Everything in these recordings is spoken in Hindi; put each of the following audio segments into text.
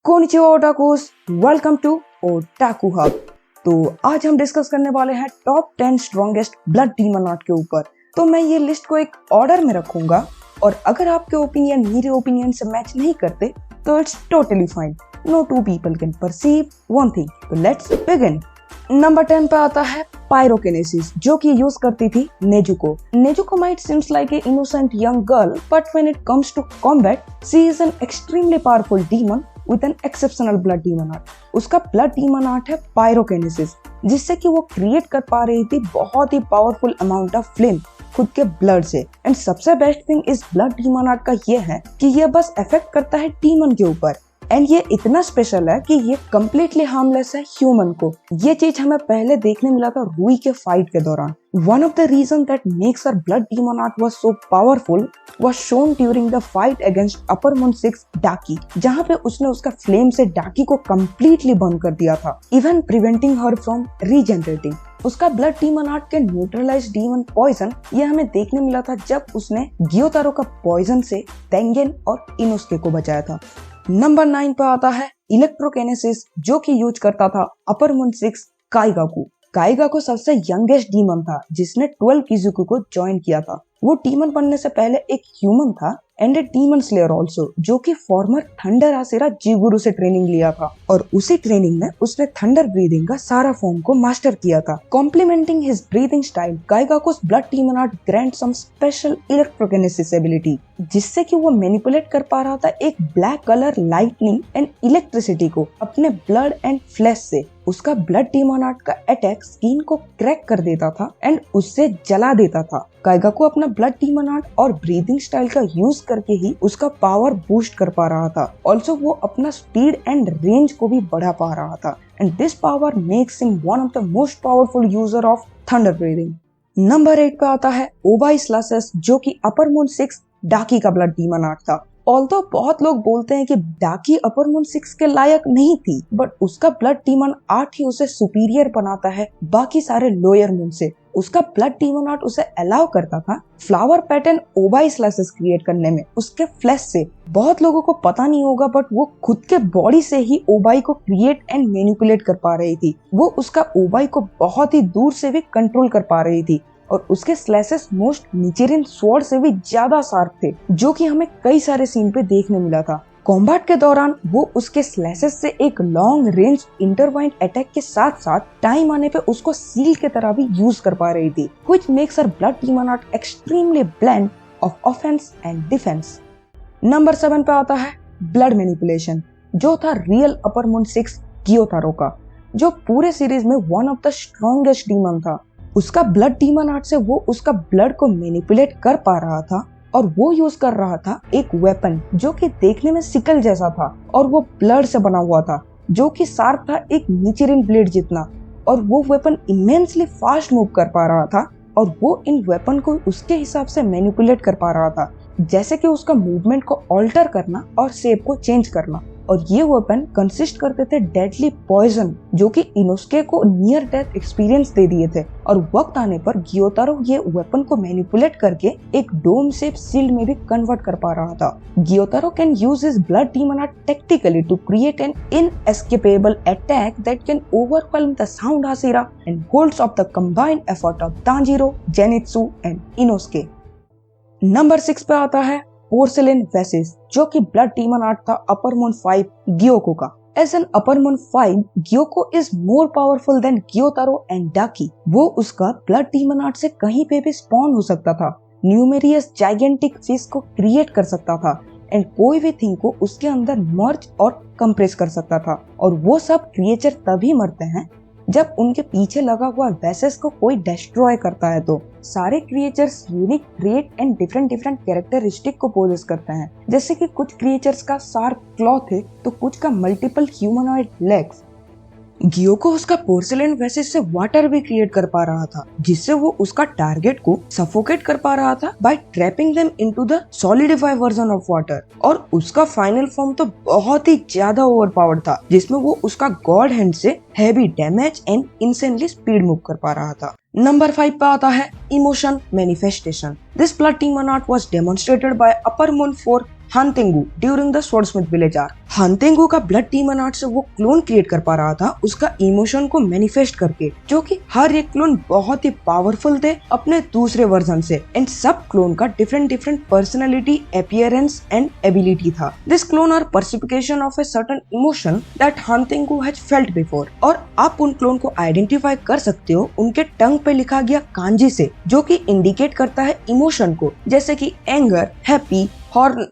Konnichiwa otakus, welcome to otaku hub. तो आज हम डिस्कस करने वाले हैं top 10 strongest blood demon art के ऊपर। तो मैं ये लिस्ट को एक ऑर्डर में रखूंगा और अगर आपके ओपिनियन मेरे ओपिनियन से मैच नहीं करते तो it's totally fine. No two people can perceive one thing. तो लेट्स बिगिन। नंबर 10 पे आता है पायरोकिनेसिस, जो कि यूज करती थी Nezuko. Nezuko might seems like a innocent young girl, but when it comes to combat, she is an extremely powerful demon with an exceptional blood demon art. उसका blood demon art है पायरोकिनेसिस, जिससे कि वो क्रिएट कर पा रही थी बहुत ही पावरफुल अमाउंट ऑफ फ्लेम खुद के ब्लड से। एंड सबसे बेस्ट थिंग इस ब्लड डीमन आर्ट का ये है कि ये बस इफेक्ट करता है डीमन के ऊपर, एंड ये इतना स्पेशल है कि ये कम्प्लीटली हार्मलेस है ह्यूमन को। ये चीज हमें पहले देखने मिला था रूई के फाइट के दौरान। One of the reason that makes her blood demon art was so powerful was shown during the fight against upper moon 6 Daki, जहाँ पे उसने उसका फ्लेम से डाकी को कम्प्लीटली बर्न कर दिया था, even preventing her from regenerating. उसका ब्लड डीमन आर्ट के न्यूट्रलाइज डीमन पॉइजन ये हमें देखने मिला था जब उसने गियोतारो का पॉइजन से तेंगेन और इनोस्के को बचाया था। नंबर 9 पे आता है इलेक्ट्रोकिनेसिस, जो कि यूज करता था अपर मून 6 काइगाकू। काइगाकू सबसे यंगेस्ट डीमन था जिसने 12 किजुकू को ज्वाइन किया था। वो डीमन बनने से पहले एक ह्यूमन था and a demon slayer also, जो कि फॉर्मर थंडर आसेरा जिगुरु से ट्रेनिंग लिया था और उसी ट्रेनिंग में उसने थंडर ब्रीदिंग का सारा फॉर्म को मास्टर किया था। Complementing his breathing style, Kaigaku's blood demon art grant some special electrokinesis ability, जिससे कि वो मैनिपुलेट कर पा रहा था एक black colour lightning and electricity को अपने ब्लड एंड फ्लैश से। उसका ब्लड डीमन आर्ट का अटैक स्किन को क्रैक कर देता था एंड उससे जला देता था। काइगाकू अपना ब्लड डीमन आर्ट और ब्रीदिंग स्टाइल का यूज करके ही उसका पावर बूस्ट कर पा रहा था। ऑल्सो वो अपना स्पीड एंड रेंज को भी बढ़ा पा रहा था, and this power makes him one of the most powerful user of thunder breathing. Number 8 पे आता है ओबाई स्लासेस, जो कि अपर मून 6 डाकी का ब्लड डीमन आर्ट था। ऑल्दो बहुत लोग बोलते हैं कि डाकी अपर मून 6 के लायक नहीं थी, बट उसका ब्लड डीमन आर्ट ही उसे सुपीरियर बनाता है बाकी सारे लोअर मून से। उसका ब्लड डीमन आर्ट उसे अलाउ करता था फ्लावर पैटर्न ओबाई स्लासेस क्रिएट करने में उसके फ्लैश से। बहुत लोगों को पता नहीं होगा, बट वो खुद के बॉडी से ही ओबाई को क्रिएट एंड मैनिपुलेट कर पा रही थी। वो उसका ओबाई को बहुत ही दूर से भी कंट्रोल कर पा रही थी और उसके स्लैसेस मोस्ट निचेरिन स्वॉर्ड से भी ज्यादा शार्प थे, जो कि हमें कई सारे सीन पे देखने मिला था। कॉम्बैट के दौरान वो उसके स्लैसेस से एक लॉन्ग रेंज इंटरवाइंड अटैक के साथ साथ टाइम आने पे उसको सील के तरह भी यूज कर पा रही थी, which makes her blood demon art extremely blend of offence and defence. Number 7 पे आता है ब्लड मैनिपुलेशन, जो था रियल अपर मून 6 गियोतारो का, जो पूरे सीरीज में one of the strongest demon था। उसका ब्लड डीमन आर्ट से वो उसका ब्लड को मैनिपुलेट कर पा रहा था और वो यूज कर रहा था एक वेपन जो कि देखने में सिकल जैसा था और वो ब्लड से बना हुआ था, जो कि शार्प था एक निचेरिन ब्लेड जितना, और वो वेपन इमेंसली फास्ट मूव कर पा रहा था और वो इन वेपन को उसके हिसाब से मैनिपुलेट कर पा रहा था, जैसे कि उसका मूवमेंट को ऑल्टर करना और शेप को चेंज करना। और ये वेपन कंसिस्ट करते थे डेडली पॉइजन, जो कि इनोस्के को नियर डेथ एक्सपीरियंस दे दिए थे, और वक्त आने पर गियोतारो ये वेपन को मैनिपुलेट करके एक डोम शेप शील्ड में भी कन्वर्ट कर पा रहा था। Gyutaro can use his blood demon art tactically to create an inescapable attack that can overwhelm the sound hashira and holds off the combined effort of Tanjiro, Zenitsu and Inosuke. Number 6 पे आता है पोर्सेलिन वेसिस, जो कि ब्लड डीमन आर्ट था अपर मून 5 गियोको का। As an upper moon 5, Gyokko is more powerful than Gyutaro and Daki. वो उसका ब्लड डीमन आर्ट से कहीं पे भी स्पॉन हो सकता था, न्यूमेरियस जाइगेंटिक फिश को क्रिएट कर सकता था एंड कोई भी थिंग को उसके अंदर मर्ज और कंप्रेस कर सकता था। और वो सब क्रिएचर तभी मरते हैं जब उनके पीछे लगा हुआ वेसेस को कोई डिस्ट्रॉय करता है। तो सारे creatures unique trait and different characteristic को पोजेस करते हैं, जैसे कि कुछ क्रिएचर्स का शार्प क्लॉ थे तो कुछ का मल्टीपल ह्यूमनॉइड लेग्स। गियोको उसका पोर्सेलिन वेसेस से वाटर भी क्रिएट कर पा रहा था, जिससे वो उसका टारगेट को सफोकेट कर पा रहा था by trapping them into the solidified version of water. और उसका फाइनल फॉर्म तो बहुत ही ज्यादा ओवरपावर्ड था, जिसमें वो उसका गॉड हैंड से heavy damage and instantly speed move कर पा रहा था। नंबर 5 पे आता है emotion manifestation. This blood demon art was demonstrated by upper moon 4 Hantengu during the swordsmith village arc. Hantengu का ब्लड डीमन आर्ट से वो क्लोन क्रिएट कर पा रहा था उसका इमोशन को मैनिफेस्ट करके, जो कि हर एक क्लोन बहुत ही पावरफुल थे अपने दूसरे वर्जन से, एंड सब क्लोन का different personality, appearance and ability था। This clone are personification of a certain emotion that Hantengu has felt before. और आप उन क्लोन को आइडेंटिफाई कर सकते हो उनके टंग पे लिखा गया कांजी से, जो कि इंडिकेट करता है इमोशन को, जैसे कि एंगर, हैप्पी, हॉर्न।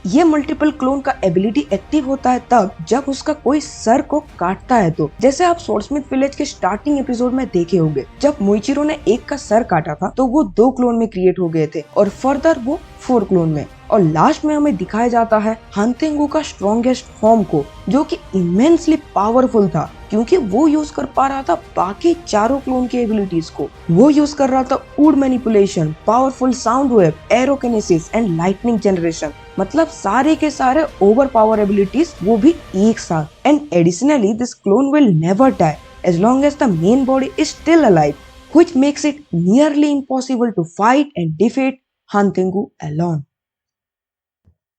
ये मल्टीपल क्लोन का एबिलिटी एक्टिव होता है तब जब उसका कोई सर को काटता है, तो जैसे आप स्वॉर्डस्मिथ विलेज के स्टार्टिंग एपिसोड में देखे होंगे, जब मुइचिरो ने एक का सर काटा था तो वो 2 क्लोन में क्रिएट हो गए थे और फर्दर वो 4 क्लोन में, और लास्ट में हमें दिखाया जाता है हानतेंगु का स्ट्रॉन्गेस्ट फॉर्म को, जो कि इमेंसली पावरफुल था क्योंकि वो यूज कर पा रहा था बाकी चारों क्लोन की एबिलिटीज को। वो यूज कर रहा था wood manipulation, powerful sound wave, aerokinesis and lightning generation, मतलब सारे के सारे ओवर पावर एबिलिटीज, वो भी एक साथ। And additionally this clone will never die as long as the main body is still alive, which makes it nearly impossible to fight and defeat Hantengu alone।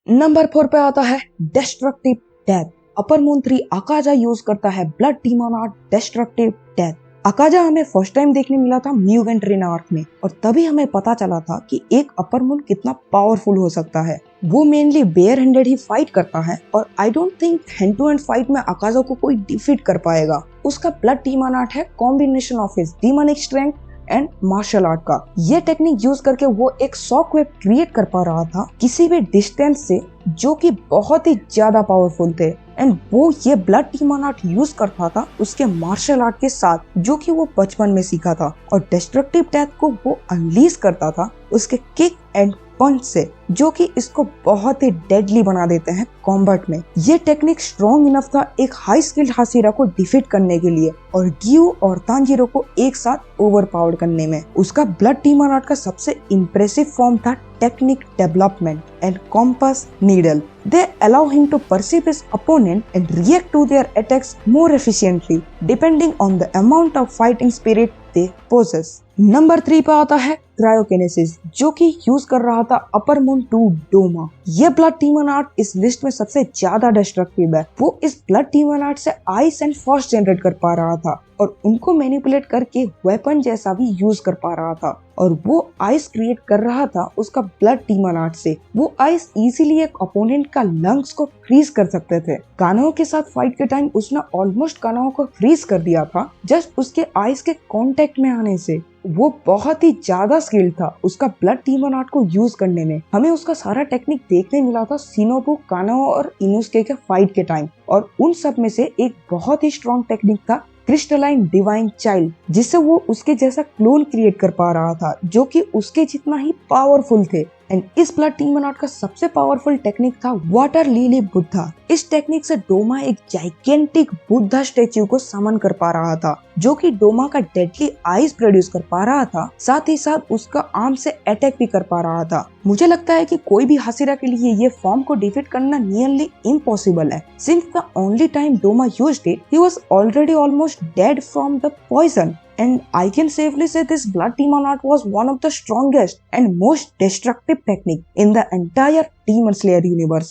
Number 4 पे आता है destructive death. Upper moon 3 Akaza use करता है blood demon art destructive death. Akaza हमें फर्स्ट टाइम देखने मिला था म्यूगेन ट्रेन आर्क में, और तभी हमें पता चला था कि एक अपर मून कितना पावरफुल हो सकता है। वो मेनली बेयर हैंडेड ही फाइट करता है, और I don't think hand to hand fight में अकाजा को कोई डिफीट कर पाएगा। उसका ब्लड डीमन आर्ट है combination of his demonic strength and martial art का। ये टेक्निक यूज करके वो एक शॉक वेव क्रिएट कर पा रहा था किसी भी डिस्टेंस से, जो कि बहुत ही ज्यादा पावरफुल थे। एंड वो ये ब्लड डीमन आर्ट यूज करता था उसके मार्शल आर्ट के साथ, जो कि वो बचपन में सीखा था, और डेस्ट्रक्टिव डेथ को वो अनलीज करता था उसके किक एंड पंच से, जो कि इसको बहुत ही डेडली बना देते हैं कॉम्बैट में। ये टेक्निक स्ट्रॉन्ग इनफ था एक हाई स्किल्ड हाशिरा को डिफीट करने के लिए, और गियो और तांजीरो को एक साथ ओवरपावर्ड करने में। उसका ब्लड डीमन आर्ट का सबसे इम्प्रेसिव फॉर्म था technique development and compass needle. They allow him to perceive his opponent and react to their attacks more efficiently, depending on the amount of fighting spirit they possess। Number 3 पे आता है क्रायोकिनेसिस, जो कि यूज कर रहा था अपर मून 2 डोमा। ये ब्लड डीमन आर्ट इस लिस्ट में सबसे ज्यादा डिस्ट्रक्टिव है। वो इस ब्लड डीमन आर्ट से आइस एंड फॉर्स जनरेट कर पा रहा था, और उनको मैनिपुलेट करके वेपन जैसा भी यूज कर पा रहा था, और वो आइस क्रिएट कर रहा था उसका ब्लड डीमन आर्ट से। वो आइस इजीली एक ओपोनेंट का लंग्स को फ्रीज कर सकते थे। कानाओ के साथ फाइट के टाइम उसने ऑलमोस्ट कानाओ को फ्रीज कर दिया था जस्ट उसके आइस के कांटेक्ट में आने से। वो बहुत ही ज्यादा स्किल था उसका ब्लड डीमन आर्ट को यूज करने में। हमें उसका सारा टेक्निक देखने मिला था शिनोबु, कानाओ और इनुस्के के फाइट के टाइम, और उन सब में से एक बहुत ही स्ट्रॉन्ग टेक्निक था क्रिस्टलाइन डिवाइन चाइल्ड, जिससे वो उसके जैसा क्लोन क्रिएट कर पा रहा था, जो कि उसके जितना ही पावरफुल थे। एंड इस ब्लड डीमन आर्ट का सबसे पावरफुल टेक्निक था वाटर लिली बुद्धा। इस टेक्निक से डोमा एक जाइगेंटिक बुद्धा स्टेच्यू को समन कर पा रहा था, जो कि डोमा का डेडली आइस प्रोड्यूस कर पा रहा था, साथ ही साथ उसका आर्म से अटैक भी कर पा रहा था। मुझे लगता है कि कोई भी हाशिरा के लिए ये फॉर्म को डिफीट करना नियरली इम्पॉसिबल है, since the only time Doma used it he was already almost dead from the poison. And I can safely say this blood demon art was one of the strongest and most destructive technique in the entire Demon Slayer universe।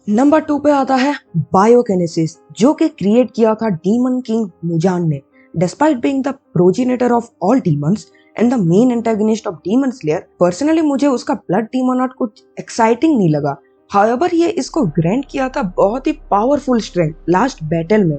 Number 2 पे आता है बायोकिनेसिस, जो कि क्रिएट किया था डीमन किंग मुजान ने। Despite being the progenitor of all demons and the main antagonist of Demon Slayer, personally मुझे उसका ब्लड डीमन आर्ट कुछ एक्साइटिंग नहीं लगा। However, ये इसको ग्रैंड किया था बहुत ही पावरफुल स्ट्रेंथ लास्ट बैटल में।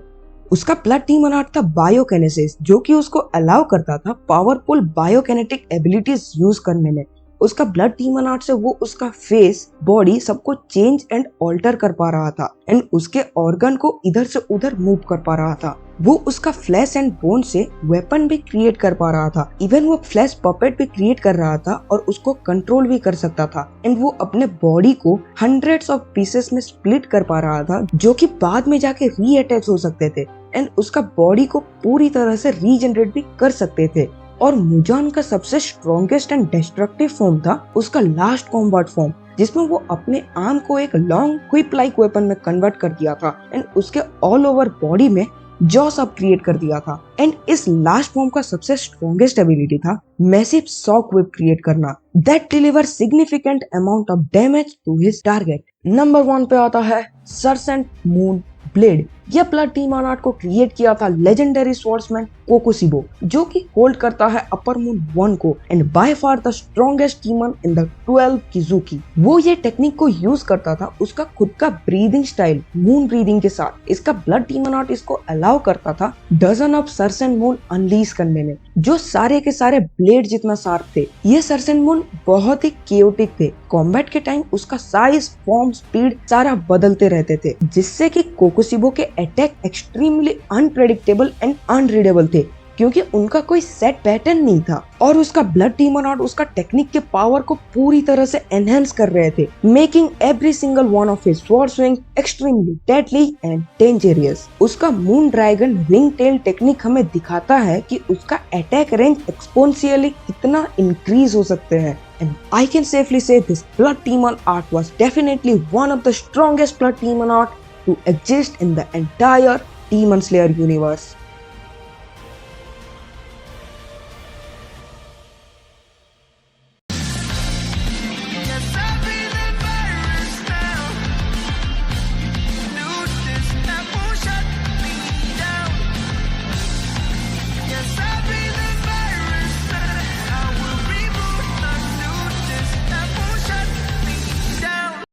उसका ब्लड डीमन आर्ट था बायोकिनेसिस, जो कि उसको अलाउ करता था पावरफुल बायोकिनेटिक एबिलिटीज यूज करने में। उसका ब्लड डीमन आर्ट से वो उसका फेस, बॉडी सबको चेंज एंड ऑल्टर कर पा रहा था, एंड उसके ऑर्गन को इधर से उधर मूव कर पा रहा था। वो उसका फ्लैश एंड बोन से वेपन भी क्रिएट कर पा रहा था। इवन वो फ्लैश पपेट भी क्रिएट कर रहा था और उसको कंट्रोल भी कर सकता था। एंड वो अपने बॉडी को हंड्रेड्स ऑफ पीसेस में स्प्लिट कर पा रहा था, जो कि बाद में जाके रीअटैच हो सकते थे, एंड उसका बॉडी को पूरी तरह से रीजनरेट भी कर सकते थे। और मुजान का सबसे स्ट्रॉन्गेस्ट एंड डिस्ट्रक्टिव फॉर्म था उसका लास्ट कॉम्बैट फॉर्म, जिसमें वो अपने आर्म को एक लॉन्ग व्हिप लाइक वेपन में कन्वर्ट कर दिया था, एंड उसके ऑल ओवर बॉडी में जॉस अप क्रिएट कर दिया था। एंड इस लास्ट फॉर्म का सबसे स्ट्रॉन्गेस्ट एबिलिटी था मैसिव शॉक वेव क्रिएट करना that deliver significant amount of damage to his target. Number 1 पे आता है सर्सेंट मून ब्लेड। यह ब्लड डीमन आर्ट को क्रिएट किया था लेजेंडरी स्वॉर्ड्समैन कोकोशिबो, जो कि होल्ड करता है अपर मून 1 को and by far the strongest demon in the 12 किजुकी। वो ये टेक्निक को यूज करता था उसका खुद का ब्रीदिंग स्टाइल मून ब्रीदिंग के साथ। इसका ब्लड डीमन आर्ट इसको अलाउ करता था डजन ऑफ सर्सेंट मून अनलीज करने में, जो सारे के सारे ब्लेड जितना शार्प थे। ये सर्सेंट मून बहुत ही केओटिक थे। कॉम्बैट के टाइम उसका साइज, फॉर्म, स्पीड सारा बदलते रहते थे, जिससे कि कोकोशिबो के attack extremely unpredictable and unreadable थे, क्योंकि उनका कोई सेट पैटर्न नहीं था। और उसका ब्लड डीमन आर्ट उसका टेक्निक के पावर को पूरी तरह से एनहेंस कर रहे थे, making every single one of his sword swing extremely deadly and dangerous. उसका moon dragon ring tail technique हमें दिखाता है कि उसका अटैक रेंज एक्सपोनेंशियली कितना इंक्रीज हो सकते हैं। And I can safely say this blood demon art was definitely one of the strongest blood demon art to exist in the entire Demon Slayer universe.